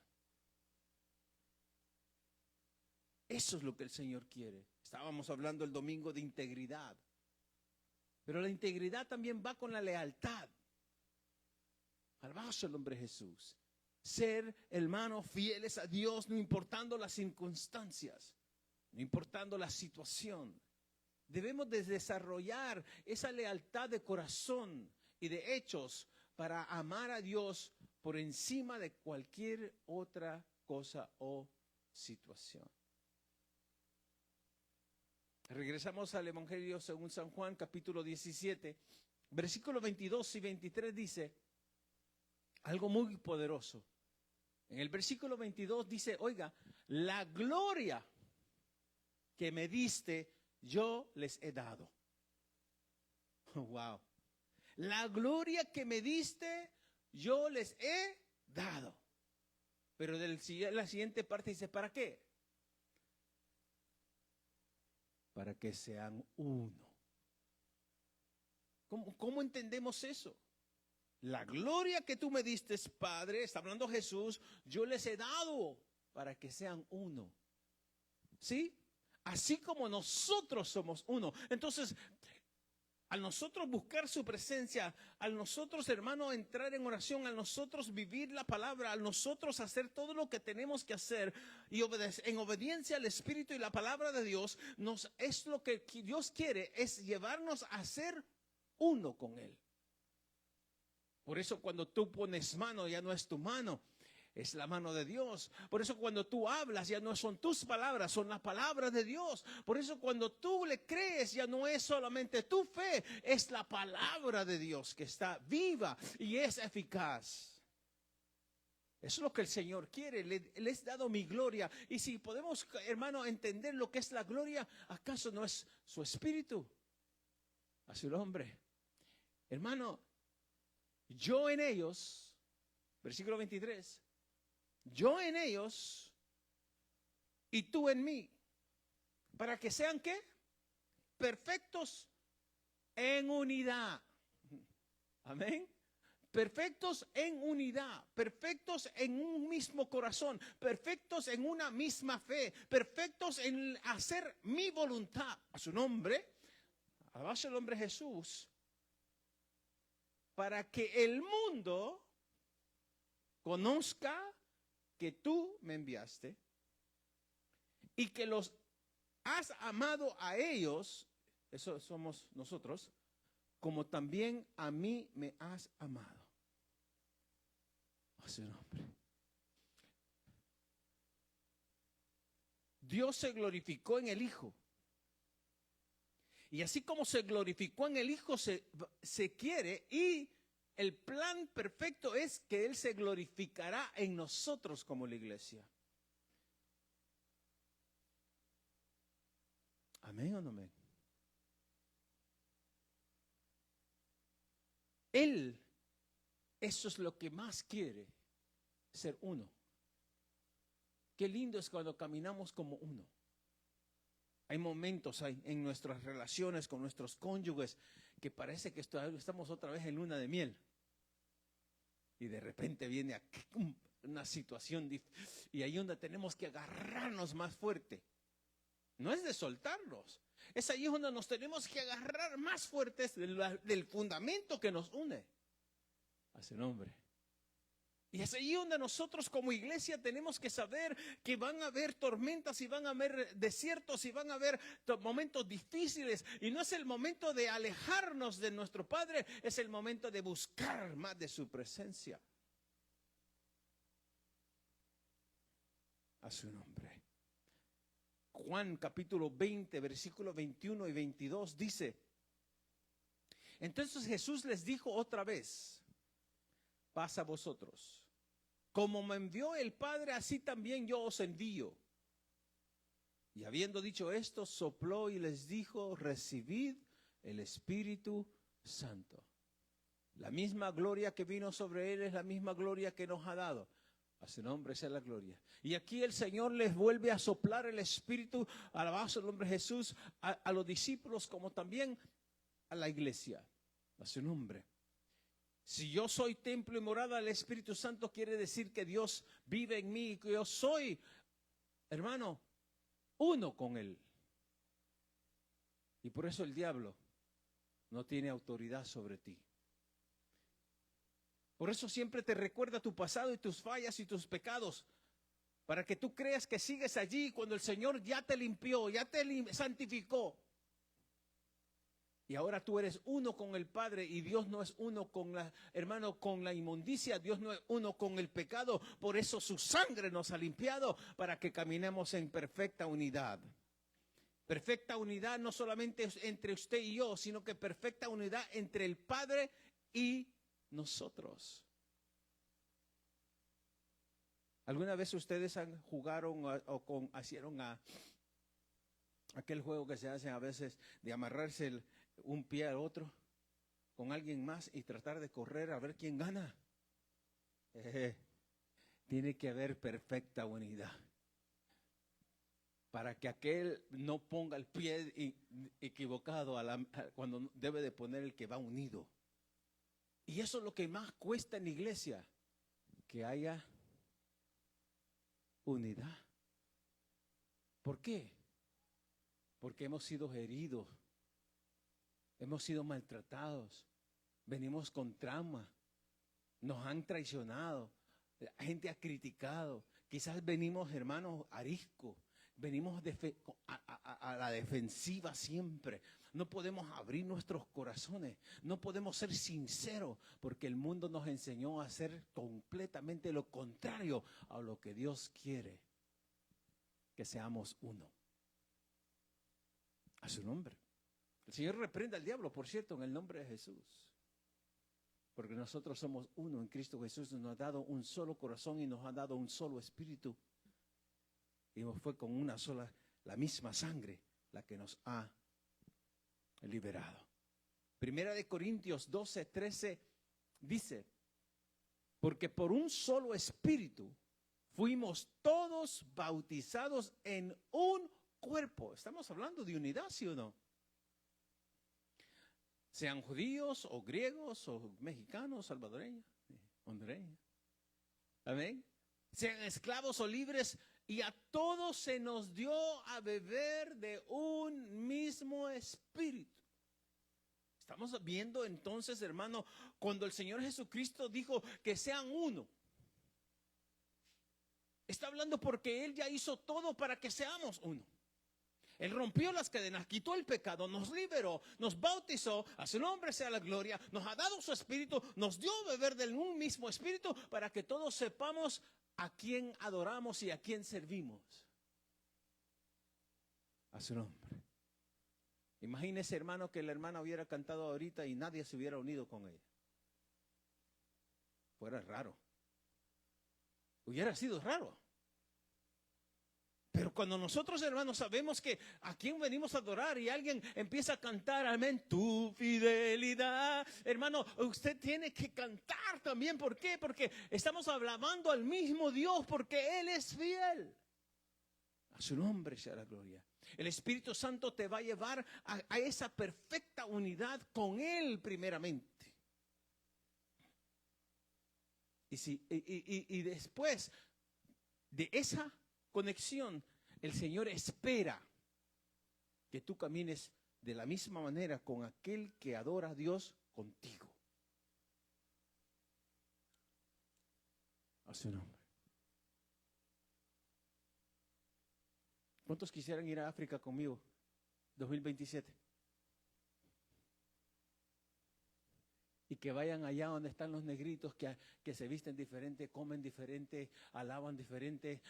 Eso es lo que el Señor quiere. Estábamos hablando el domingo de integridad. Pero la integridad también va con la lealtad. Alabado sea el nombre de Jesús. Ser, hermanos, fieles a Dios, no importando las circunstancias, no importando la situación. Debemos de desarrollar esa lealtad de corazón y de hechos para amar a Dios por encima de cualquier otra cosa o situación. Regresamos al Evangelio según San Juan, capítulo 17, versículos 22 y 23 dice algo muy poderoso. En el versículo 22 dice, oiga, la gloria que me diste, yo les he dado. Wow. La gloria que me diste, yo les he dado. Pero la siguiente parte dice, ¿para qué? Para que sean uno. ¿Cómo entendemos eso? La gloria que tú me diste, Padre, está hablando Jesús, yo les he dado para que sean uno. ¿Sí? Así como nosotros somos uno. Entonces, al nosotros buscar su presencia, al nosotros, hermano, entrar en oración, al nosotros vivir la palabra, al nosotros hacer todo lo que tenemos que hacer y en obediencia al Espíritu y la palabra de Dios, es lo que Dios quiere, es llevarnos a ser uno con Él. Por eso cuando tú pones mano, ya no es tu mano, Es la mano de Dios. Por eso cuando tú hablas ya no son tus palabras, son las palabras de Dios. Por eso cuando tú le crees ya no es solamente tu fe, es la palabra de Dios que está viva y es eficaz. Eso es lo que el Señor quiere. Le he dado mi gloria. Y si podemos, hermano, entender lo que es la gloria, ¿acaso no es su espíritu? A su nombre. Hermano, yo en ellos, versículo 23, yo en ellos y tú en mí, para que sean ¿qué? Perfectos en unidad. Amén. Perfectos en unidad, perfectos en un mismo corazón, perfectos en una misma fe, perfectos en hacer mi voluntad. A su nombre, alabado el nombre de Jesús, para que el mundo conozca que tú me enviaste y que los has amado a ellos, eso somos nosotros, como también a mí me has amado. A su nombre. Dios se glorificó en el Hijo. Y así como se glorificó en el Hijo, se quiere, y el plan perfecto es que Él se glorificará en nosotros como la iglesia. ¿Amén o no amén? Él, eso es lo que más quiere, ser uno. Qué lindo es cuando caminamos como uno. Hay momentos en nuestras relaciones con nuestros cónyuges que parece que estamos otra vez en luna de miel. Y de repente viene una situación y ahí donde tenemos que agarrarnos más fuerte. No es de soltarnos. Es ahí donde nos tenemos que agarrar más fuertes del fundamento que nos une. A su nombre. Y es ahí donde nosotros como iglesia tenemos que saber que van a haber tormentas y van a haber desiertos y van a haber momentos difíciles. Y no es el momento de alejarnos de nuestro Padre, es el momento de buscar más de su presencia. A su nombre. Juan capítulo 20, versículos 21 y 22 dice: entonces Jesús les dijo otra vez: paz a vosotros. Como me envió el Padre, así también yo os envío. Y habiendo dicho esto, sopló y les dijo: recibid el Espíritu Santo. La misma gloria que vino sobre él es la misma gloria que nos ha dado. A su nombre sea la gloria. Y aquí el Señor les vuelve a soplar el Espíritu, alabado el nombre de Jesús, a los discípulos como también a la iglesia. A su nombre. Si yo soy templo y morada del Espíritu Santo, quiere decir que Dios vive en mí y que yo soy, hermano, uno con Él. Y por eso el diablo no tiene autoridad sobre ti. Por eso siempre te recuerda tu pasado y tus fallas y tus pecados, para que tú creas que sigues allí cuando el Señor ya te limpió, ya te santificó. Y ahora tú eres uno con el Padre y Dios no es uno con con la inmundicia, Dios no es uno con el pecado. Por eso su sangre nos ha limpiado para que caminemos en perfecta unidad. Perfecta unidad no solamente entre usted y yo, sino que perfecta unidad entre el Padre y nosotros. ¿Alguna vez ustedes jugaron o hicieron aquel juego que se hace a veces de amarrarse un pie al otro con alguien más y tratar de correr a ver quién gana? Tiene que haber perfecta unidad para que aquel no ponga el pie equivocado cuando debe de poner el que va unido. Y eso es lo que más cuesta en la iglesia, que haya unidad. ¿Por qué? Porque hemos sido heridos, hemos sido maltratados, venimos con trauma, nos han traicionado, la gente ha criticado, quizás venimos hermanos ariscos, venimos a la defensiva siempre. No podemos abrir nuestros corazones, no podemos ser sinceros, porque el mundo nos enseñó a hacer completamente lo contrario a lo que Dios quiere, que seamos uno. A su nombre. El Señor reprenda al diablo, por cierto, en el nombre de Jesús. Porque nosotros somos uno en Cristo Jesús, nos ha dado un solo corazón y nos ha dado un solo espíritu. Y fue con una sola, la misma sangre, la que nos ha liberado. Primera de Corintios 12:13 dice, porque por un solo espíritu fuimos todos bautizados en un cuerpo. Estamos hablando de unidad, ¿sí o no? Sean judíos o griegos o mexicanos, salvadoreños, hondureños. Amén. Sean esclavos o libres, y a todos se nos dio a beber de un mismo espíritu. Estamos viendo entonces, hermano, cuando el Señor Jesucristo dijo que sean uno. Está hablando porque Él ya hizo todo para que seamos uno. Él rompió las cadenas, quitó el pecado, nos liberó, nos bautizó, a su nombre sea la gloria, nos ha dado su espíritu, nos dio a beber de un mismo espíritu para que todos sepamos a quién adoramos y a quién servimos. A su nombre. Imagínese, hermano, que la hermana hubiera cantado ahorita y nadie se hubiera unido con ella. Fuera raro. Hubiera sido raro. Pero cuando nosotros, hermanos, sabemos que a quién venimos a adorar y alguien empieza a cantar, amén, tu fidelidad, hermano, usted tiene que cantar también. ¿Por qué? Porque estamos alabando al mismo Dios, porque Él es fiel. A su nombre sea la gloria. El Espíritu Santo te va a llevar a esa perfecta unidad con Él primeramente. Y después de esa conexión, el Señor espera que tú camines de la misma manera con aquel que adora a Dios contigo. A su nombre. ¿Cuántos quisieran ir a África conmigo 2027? Y que vayan allá donde están los negritos que se visten diferente, comen diferente, alaban diferente,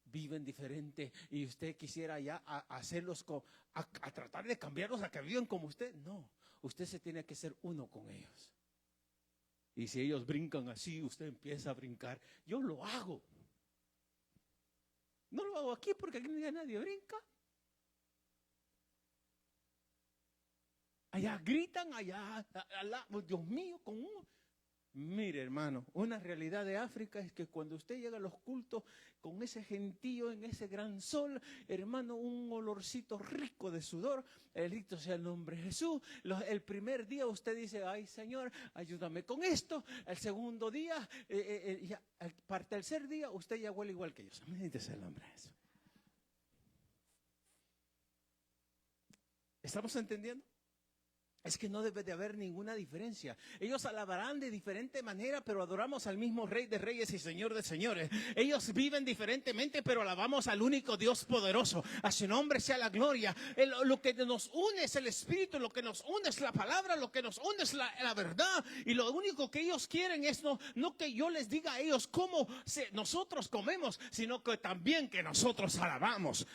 viven diferente. Y usted quisiera ya hacerlos, a tratar de cambiarlos a que vivan como usted. No, usted se tiene que ser uno con ellos. Y si ellos brincan así, usted empieza a brincar. Yo lo hago. No lo hago aquí porque aquí nadie brinca. Allá gritan, allá, Dios mío, con uno. Mire, hermano, una realidad de África es que cuando usted llega a los cultos con ese gentío en ese gran sol, hermano, un olorcito rico de sudor, bendito sea el nombre de Jesús. El primer día usted dice, ay Señor, ayúdame con esto. El segundo día, para el tercer día, usted ya huele igual que ellos. Bendito sea el nombre de Jesús. ¿Estamos entendiendo? Es que no debe de haber ninguna diferencia. Ellos alabarán de diferente manera, pero adoramos al mismo Rey de Reyes y Señor de Señores. Ellos viven diferentemente, pero alabamos al único Dios poderoso. A su nombre sea la gloria. Lo que nos une es el Espíritu, lo que nos une es la palabra, lo que nos une es la verdad. Y lo único que ellos quieren es no que yo les diga a ellos cómo nosotros comemos, sino que también que nosotros alabamos.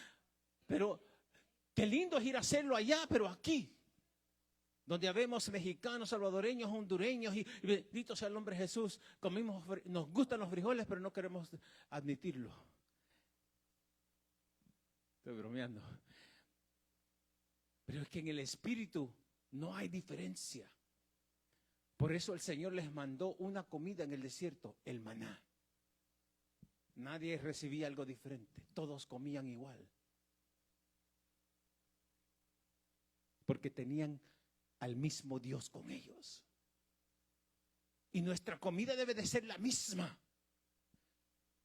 Pero qué lindo es ir a hacerlo allá, pero aquí, donde habemos mexicanos, salvadoreños, hondureños, y bendito sea el nombre de Jesús, nos gustan los frijoles, pero no queremos admitirlo. Estoy bromeando. Pero es que en el Espíritu no hay diferencia. Por eso el Señor les mandó una comida en el desierto, el maná. Nadie recibía algo diferente, todos comían igual. Porque tenían al mismo Dios con ellos. Y nuestra comida debe de ser la misma.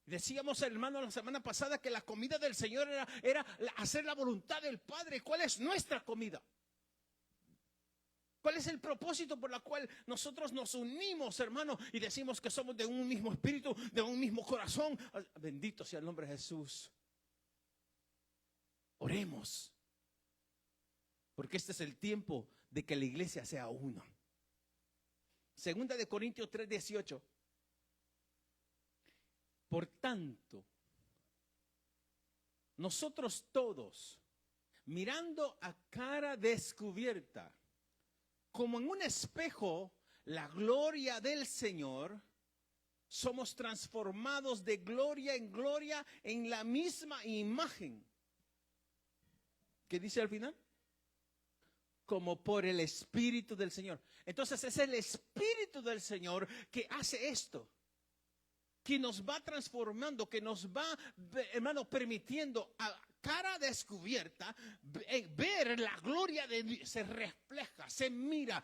Decíamos, hermano, la semana pasada que la comida del Señor era hacer la voluntad del Padre. ¿Cuál es nuestra comida? ¿Cuál es el propósito por el cual nosotros nos unimos, hermano, y decimos que somos de un mismo espíritu, de un mismo corazón? Bendito sea el nombre de Jesús. Oremos. Porque este es el tiempo de que la iglesia sea uno. Segunda de Corintios 3:18. Por tanto, nosotros todos, mirando a cara descubierta, como en un espejo, la gloria del Señor, somos transformados de gloria en gloria en la misma imagen. ¿Qué dice al final? Como por el Espíritu del Señor. Entonces es el Espíritu del Señor que hace esto, que nos va transformando, que nos va, hermano, permitiendo a cara descubierta ver la gloria de Dios. Se refleja, se mira,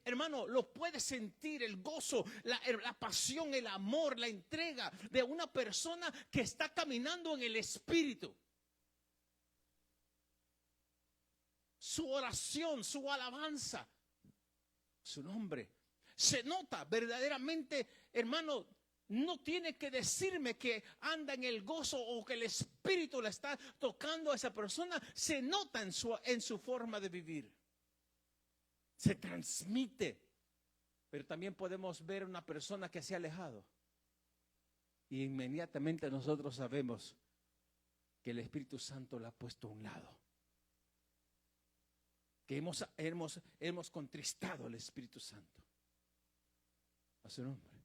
hermano, lo puede sentir, el gozo, la pasión, el amor, la entrega de una persona que está caminando en el Espíritu. Su oración, su alabanza, su nombre, se nota verdaderamente, hermano. No tiene que decirme que anda en el gozo o que el Espíritu le está tocando a esa persona. Se nota en su forma de vivir. Se transmite. Pero también podemos ver una persona que se ha alejado. Y inmediatamente nosotros sabemos que el Espíritu Santo la ha puesto a un lado. Que hemos contristado al Espíritu Santo. A su nombre.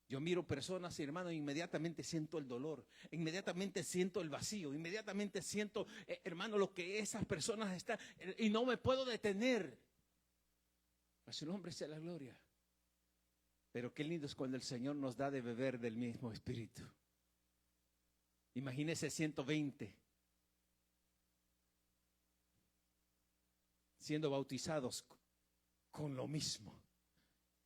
Yo miro personas, hermano, e inmediatamente siento el dolor, inmediatamente siento el vacío, inmediatamente siento, hermano, lo que esas personas están, y no me puedo detener. A su nombre sea la gloria. Pero qué lindo es cuando el Señor nos da de beber del mismo Espíritu. Imagínese 120 siendo bautizados con lo mismo,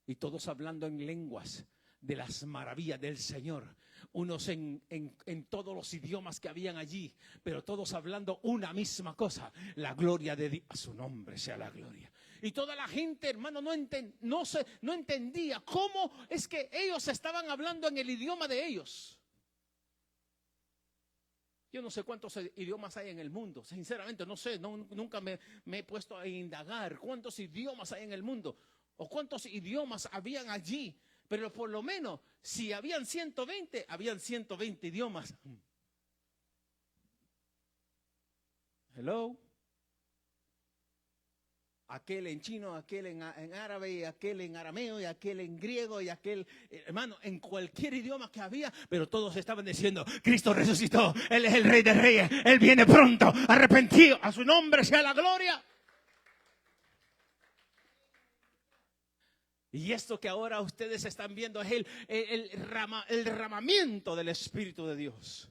y todos hablando en lenguas de las maravillas del Señor, unos en todos los idiomas que habían allí, pero todos hablando una misma cosa, la gloria de Dios. A su nombre sea la gloria. Y toda la gente, hermano, no entendía cómo es que ellos estaban hablando en el idioma de ellos. Yo no sé cuántos idiomas hay en el mundo, sinceramente no sé, nunca me he puesto a indagar cuántos idiomas hay en el mundo o cuántos idiomas habían allí. Pero por lo menos, si habían 120 idiomas. Hello. Aquel en chino, aquel en árabe, y aquel en arameo, y aquel en griego, y aquel, hermano, en cualquier idioma que había, pero todos estaban diciendo: Cristo resucitó, Él es el Rey de Reyes, Él viene pronto, arrepentido, a su nombre sea la gloria. Y esto que ahora ustedes están viendo es el derramamiento del Espíritu de Dios.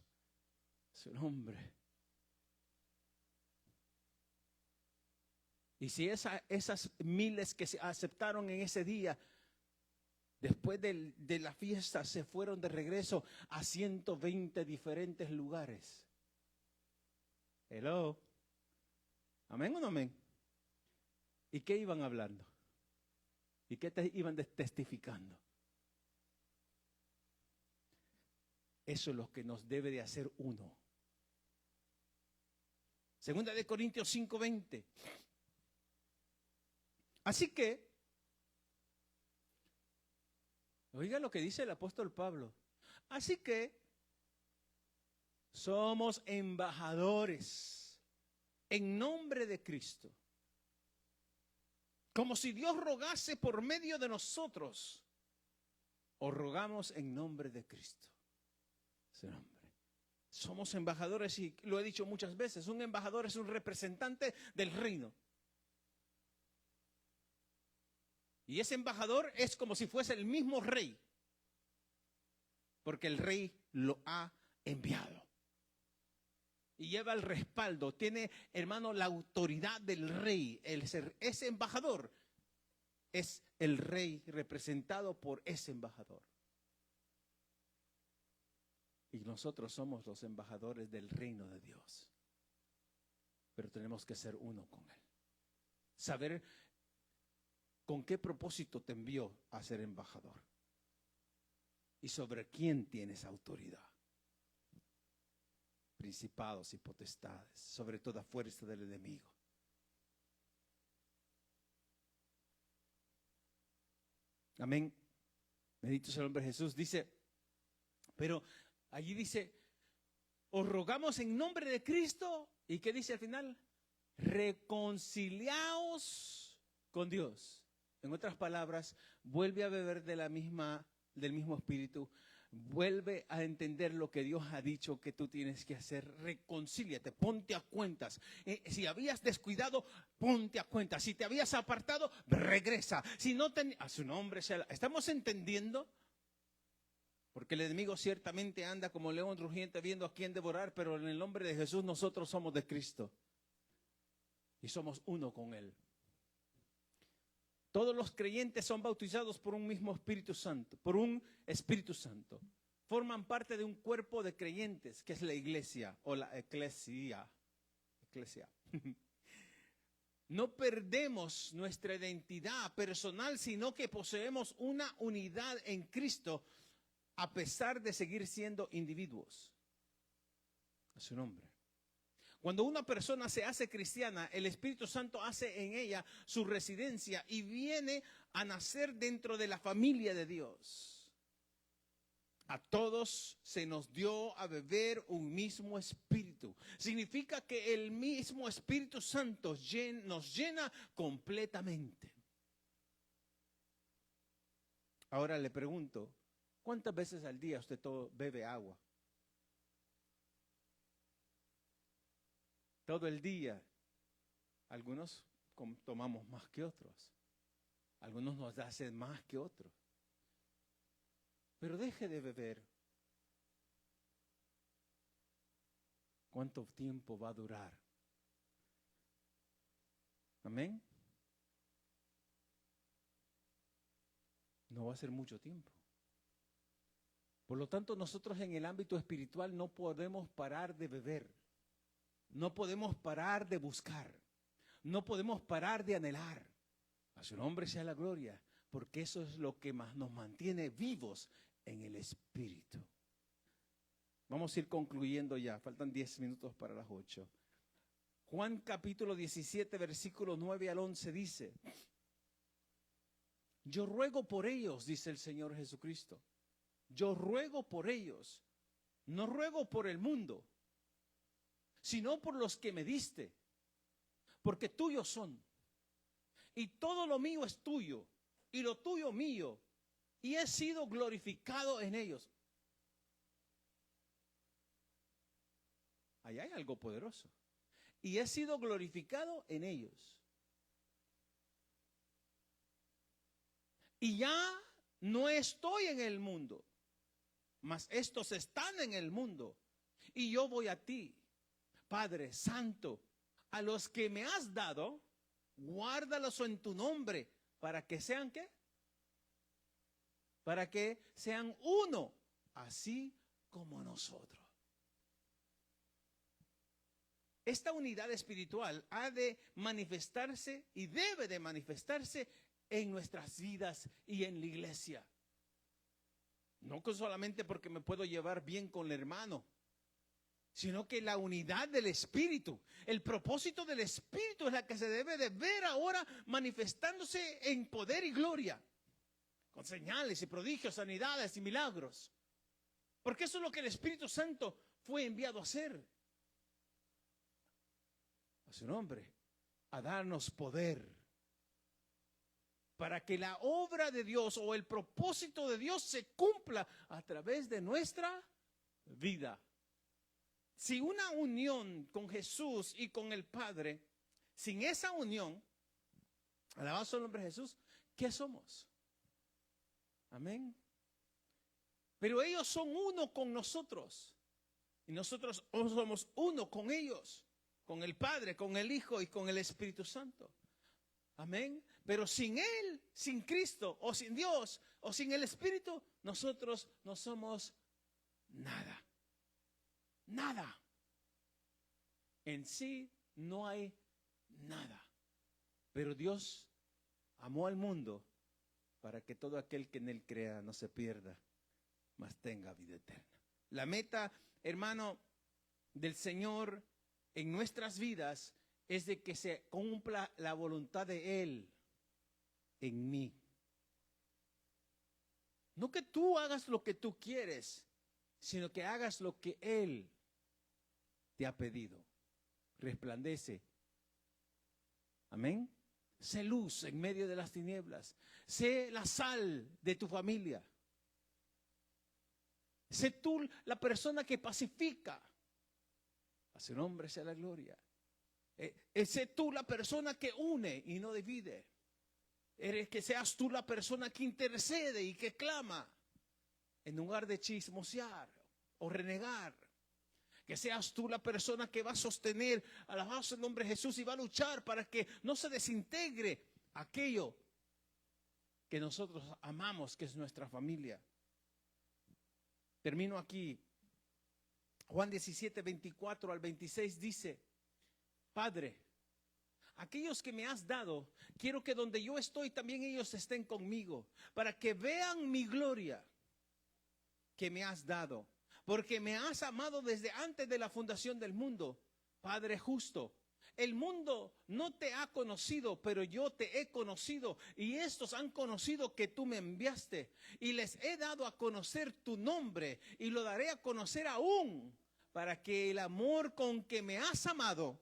Su nombre. Y si esas miles que se aceptaron en ese día, después de la fiesta, se fueron de regreso a 120 diferentes lugares. Hello. ¿Amén o no amén? ¿Y qué iban hablando? ¿Y qué iban testificando? Eso es lo que nos debe de hacer uno. Segunda de Corintios 5:20. Así que, oiga lo que dice el apóstol Pablo. Así que somos embajadores en nombre de Cristo. Como si Dios rogase por medio de nosotros, o rogamos en nombre de Cristo. Ese nombre. Somos embajadores, y lo he dicho muchas veces, un embajador es un representante del reino. Y ese embajador es como si fuese el mismo rey, porque el rey lo ha enviado. Y lleva el respaldo, tiene, hermano, la autoridad del rey. Ese embajador es el rey representado por ese embajador. Y nosotros somos los embajadores del reino de Dios. Pero tenemos que ser uno con Él. Saber con qué propósito te envió a ser embajador. Y sobre quién tienes autoridad. principados y potestades, sobre toda fuerza del enemigo. Amén. Bendito sea el nombre de Jesús. Dice, pero allí dice, os rogamos en nombre de Cristo. ¿Y qué dice al final? Reconciliaos con Dios. En otras palabras, vuelve a beber del mismo espíritu. Vuelve a entender lo que Dios ha dicho que tú tienes que hacer. Reconcíliate, ponte a cuentas. Si habías descuidado, ponte a cuentas. Si te habías apartado, regresa. Si no a su nombre sea. ¿Estamos entendiendo? Porque el enemigo ciertamente anda como león rugiente viendo a quién devorar, pero en el nombre de Jesús nosotros somos de Cristo. Y somos uno con Él. Todos los creyentes son bautizados por un mismo Espíritu Santo, por un Espíritu Santo. Forman parte de un cuerpo de creyentes, que es la iglesia o la eclesia. No perdemos nuestra identidad personal, sino que poseemos una unidad en Cristo, a pesar de seguir siendo individuos. A su nombre. Cuando una persona se hace cristiana, el Espíritu Santo hace en ella su residencia y viene a nacer dentro de la familia de Dios. A todos se nos dio a beber un mismo espíritu. Significa que el mismo Espíritu Santo nos llena completamente. Ahora le pregunto, ¿cuántas veces al día usted bebe agua? Todo el día. Algunos tomamos más que otros. Algunos nos hacen más que otros. Pero deje de beber. ¿Cuánto tiempo va a durar? Amén. No va a ser mucho tiempo. Por lo tanto, nosotros en el ámbito espiritual no podemos parar de beber. No podemos parar de buscar. No podemos parar de anhelar. A su nombre sea la gloria, porque eso es lo que más nos mantiene vivos en el Espíritu. Vamos a ir concluyendo ya. Faltan 10 minutos para las 8. Juan capítulo 17, versículos 9 al 11 dice: yo ruego por ellos, dice el Señor Jesucristo. Yo ruego por ellos. No ruego por el mundo, sino por los que me diste, porque tuyos son. Y todo lo mío es tuyo, y lo tuyo mío, y he sido glorificado en ellos. Allá hay algo poderoso. Y he sido glorificado en ellos. Y ya no estoy en el mundo, mas estos están en el mundo. Y yo voy a ti, Padre Santo, a los que me has dado, guárdalos en tu nombre, para que sean ¿qué? Para que sean uno, así como nosotros. Esta unidad espiritual ha de manifestarse y debe de manifestarse en nuestras vidas y en la iglesia. No solamente porque me puedo llevar bien con el hermano, sino que la unidad del Espíritu, el propósito del Espíritu es la que se debe de ver ahora manifestándose en poder y gloria, con señales y prodigios, sanidades y milagros. Porque eso es lo que el Espíritu Santo fue enviado a hacer. A su nombre, a darnos poder, para que la obra de Dios o el propósito de Dios se cumpla a través de nuestra vida. Si una unión con Jesús y con el Padre, sin esa unión, alabado el nombre de Jesús, ¿qué somos? Amén. Pero ellos son uno con nosotros y nosotros somos uno con ellos, con el Padre, con el Hijo y con el Espíritu Santo. Amén. Pero sin Él, sin Cristo o sin Dios o sin el Espíritu, nosotros no somos nada. Nada. En sí no hay nada. Pero Dios amó al mundo para que todo aquel que en Él crea no se pierda, mas tenga vida eterna. La meta, hermano, del Señor en nuestras vidas es de que se cumpla la voluntad de Él en mí. No que tú hagas lo que tú quieres, sino que hagas lo que Él te ha pedido. Resplandece. Amén. Sé luz en medio de las tinieblas. Sé la sal de tu familia. Sé tú la persona que pacifica. A su nombre sea la gloria. Sé tú la persona que une y no divide. Que seas tú la persona que intercede y que clama en lugar de chismosear o renegar. Que seas tú la persona que va a sostener, alabado el nombre de Jesús, y va a luchar para que no se desintegre aquello que nosotros amamos, que es nuestra familia. Termino aquí. Juan 17, 24 al 26 dice: Padre, aquellos que me has dado, quiero que donde yo estoy también ellos estén conmigo, para que vean mi gloria que me has dado, porque me has amado desde antes de la fundación del mundo. Padre justo, el mundo no te ha conocido, pero yo te he conocido, y estos han conocido que tú me enviaste, y les he dado a conocer tu nombre, y lo daré a conocer aún, para que el amor con que me has amado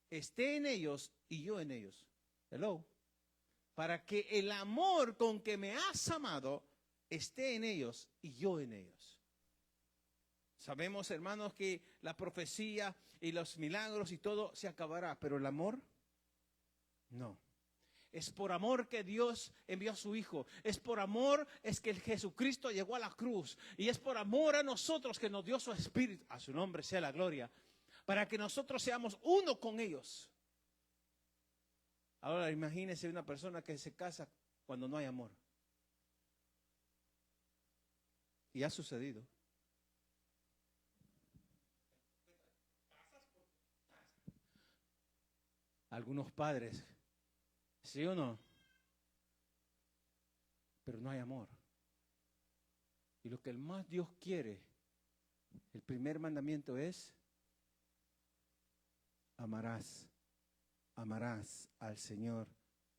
esté en ellos y yo en ellos. Hello. Para que el amor con que me has amado esté en ellos y yo en ellos. Sabemos, hermanos, que la profecía y los milagros y todo se acabará, pero el amor, no. Es por amor que Dios envió a su Hijo. Es por amor es que el Jesucristo llegó a la cruz. Y es por amor a nosotros que nos dio su Espíritu. A su nombre sea la gloria. Para que nosotros seamos uno con ellos. Ahora imagínese una persona que se casa cuando no hay amor. Y ha sucedido. Algunos padres, ¿sí o no? Pero no hay amor. Y lo que más Dios quiere, el primer mandamiento es: amarás al Señor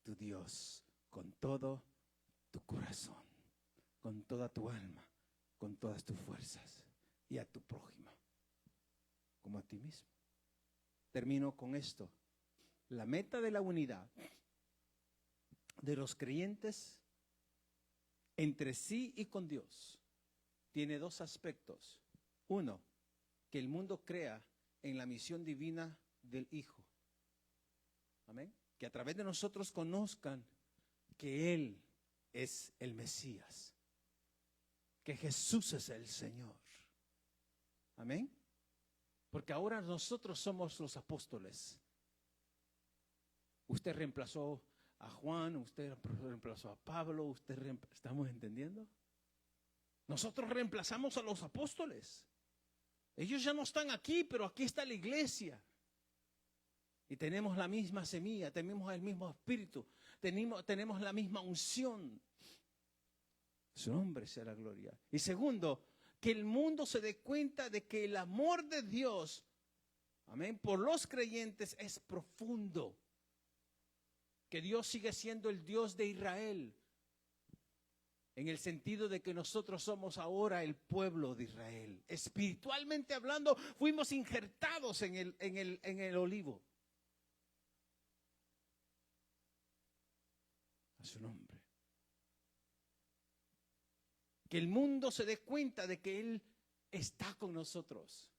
tu Dios con todo tu corazón, con toda tu alma, con todas tus fuerzas, y a tu prójimo como a ti mismo. Termino con esto. La meta de la unidad de los creyentes entre sí y con Dios tiene dos aspectos. Uno, que el mundo crea en la misión divina del Hijo. Amén. Que a través de nosotros conozcan que Él es el Mesías, que Jesús es el Señor. Amén. Porque ahora nosotros somos los apóstoles. Usted reemplazó a Juan, usted reemplazó a Pablo, ¿estamos entendiendo? Nosotros reemplazamos a los apóstoles. Ellos ya no están aquí, pero aquí está la iglesia. Y tenemos la misma semilla, tenemos el mismo espíritu, tenemos la misma unción. Su nombre sea la gloria. Y segundo, que el mundo se dé cuenta de que el amor de Dios, amén, por los creyentes es profundo. Que Dios sigue siendo el Dios de Israel, en el sentido de que nosotros somos ahora el pueblo de Israel. Espiritualmente hablando, fuimos injertados en el olivo. A su nombre. Que el mundo se dé cuenta de que Él está con nosotros.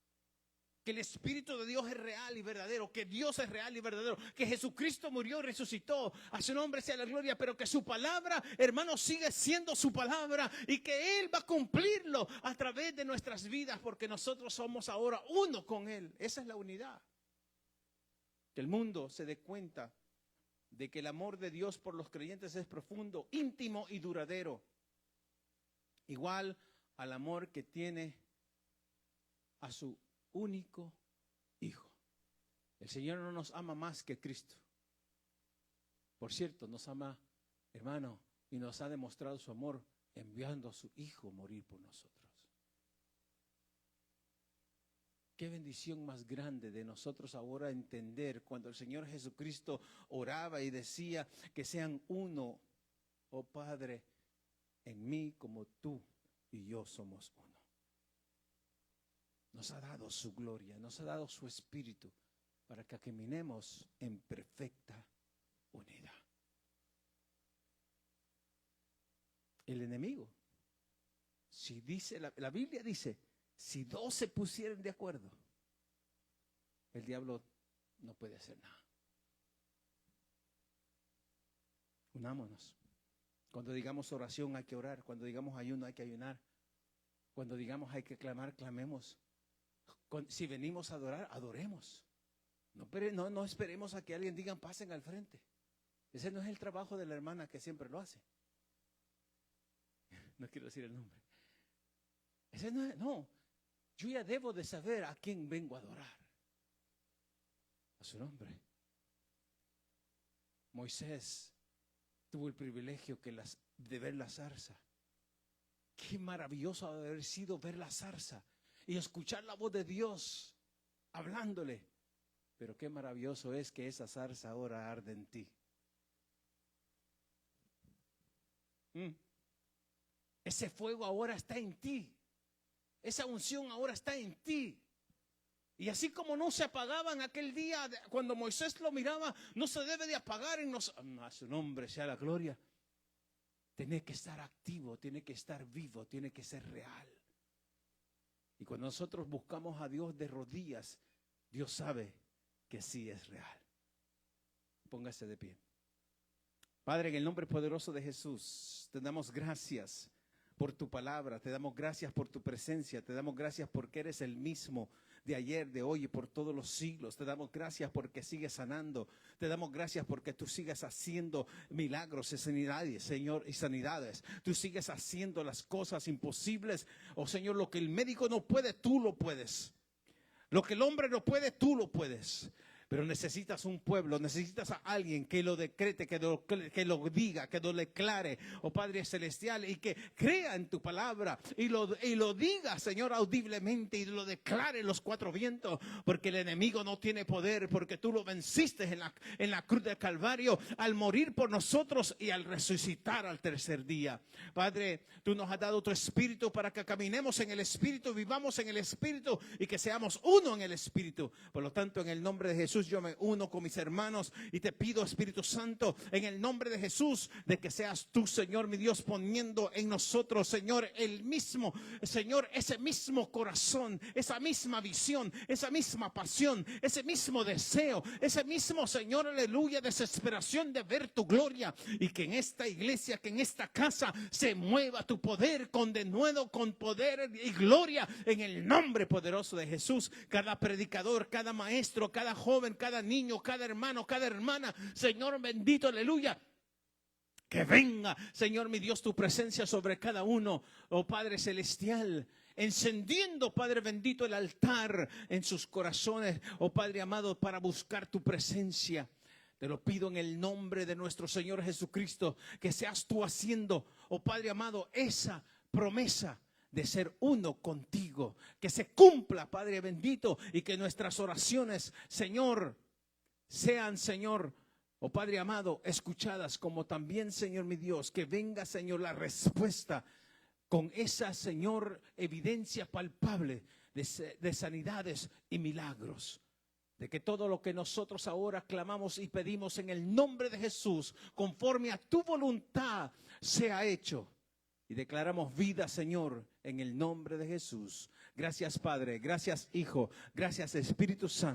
Que el Espíritu de Dios es real y verdadero, que Dios es real y verdadero, que Jesucristo murió y resucitó, a su nombre sea la gloria, pero que su palabra, hermanos, sigue siendo su palabra y que Él va a cumplirlo a través de nuestras vidas, porque nosotros somos ahora uno con Él. Esa es la unidad. Que el mundo se dé cuenta de que el amor de Dios por los creyentes es profundo, íntimo y duradero, igual al amor que tiene a su único Hijo. El Señor no nos ama más que Cristo. Por cierto, nos ama, hermano, y nos ha demostrado su amor enviando a su Hijo a morir por nosotros. Qué bendición más grande de nosotros ahora entender cuando el Señor Jesucristo oraba y decía que sean uno, oh Padre, en mí como tú y yo somos uno. Nos ha dado su gloria, nos ha dado su espíritu para que caminemos en perfecta unidad. El enemigo, si dice, la Biblia dice, si dos se pusieran de acuerdo, el diablo no puede hacer nada. Unámonos. Cuando digamos oración hay que orar. Cuando digamos ayuno hay que ayunar. Cuando digamos hay que clamar, clamemos. Si venimos a adorar, adoremos. No esperemos a que alguien diga pasen al frente. Ese no es el trabajo de la hermana que siempre lo hace. No quiero decir el nombre. Ese no. Yo ya debo de saber a quién vengo a adorar. A su nombre. Moisés tuvo el privilegio de ver la zarza. Qué maravilloso haber sido ver la zarza y escuchar la voz de Dios hablándole. Pero qué maravilloso es que esa zarza ahora arde en ti. Ese fuego ahora está en ti. Esa unción ahora está en ti. Y así como no se apagaban aquel día cuando Moisés lo miraba, no se debe de apagar en nosotros. A su nombre sea la gloria. Tiene que estar activo, tiene que estar vivo, tiene que ser real. Y cuando nosotros buscamos a Dios de rodillas, Dios sabe que sí es real. Póngase de pie. Padre, en el nombre poderoso de Jesús, te damos gracias por tu palabra, te damos gracias por tu presencia, te damos gracias porque eres el mismo de ayer, de hoy y por todos los siglos. Te damos gracias porque sigues sanando, te damos gracias porque tú sigues haciendo milagros y sanidades, Señor, y sanidades. Tú sigues haciendo las cosas imposibles. Oh Señor, lo que el médico no puede, tú lo puedes. Lo que el hombre no puede, tú lo puedes. Pero necesitas un pueblo, necesitas a alguien que lo decrete, que lo diga, que lo declare, oh Padre Celestial, y que crea en tu palabra y lo diga, Señor, audiblemente y lo declare en los cuatro vientos, porque el enemigo no tiene poder, porque tú lo venciste en la cruz del Calvario al morir por nosotros y al resucitar al tercer día. Padre, tú nos has dado tu espíritu para que caminemos en el espíritu, vivamos en el espíritu y que seamos uno en el espíritu. Por lo tanto, en el nombre de Jesús, yo me uno con mis hermanos y te pido, Espíritu Santo, en el nombre de Jesús, de que seas tú, Señor, mi Dios, poniendo en nosotros, Señor, el mismo, Señor, ese mismo corazón, esa misma visión, esa misma pasión, ese mismo deseo, ese mismo, Señor, aleluya, desesperación de ver tu gloria, y que en esta iglesia, que en esta casa se mueva tu poder con denuedo, con poder y gloria, en el nombre poderoso de Jesús. Cada predicador, cada maestro, cada joven, cada niño, cada hermano, cada hermana, Señor bendito, aleluya, que venga, Señor mi Dios, tu presencia sobre cada uno, oh Padre Celestial, encendiendo, Padre bendito, el altar en sus corazones, oh Padre amado, para buscar tu presencia. Te lo pido en el nombre de nuestro Señor Jesucristo, que seas tú haciendo, oh Padre amado, esa promesa de ser uno contigo, que se cumpla, Padre bendito, y que nuestras oraciones, Señor, sean, Señor, oh Padre amado, escuchadas, como también, Señor mi Dios, que venga, Señor, la respuesta con esa, Señor, evidencia palpable de sanidades y milagros. De que todo lo que nosotros ahora clamamos y pedimos en el nombre de Jesús, conforme a tu voluntad, sea hecho. Y declaramos vida, Señor, en el nombre de Jesús. Gracias, Padre. Gracias, Hijo. Gracias, Espíritu Santo.